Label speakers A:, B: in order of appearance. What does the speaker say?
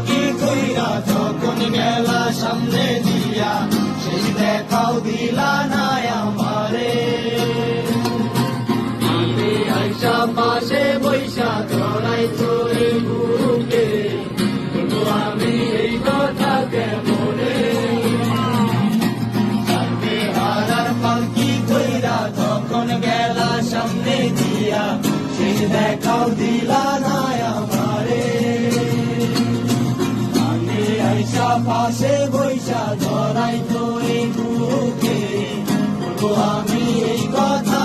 A: কি কইরা যখন গেলা সামনে দিয়া, সেই দেখাও দিলা না আমারে। আমি আইসা পাশে বৈশা জড়াই তোরে বুকে, বলবো আমি এই কথা কেমনে। সাথে হারার পালকি কইরা যখন গেলা সামনে দিয়া, সেই দেখাও দিলা না আমারে। আইসা পাশে বৈশা ধরাই তোরে বুকে, বলবো আমি এই কথা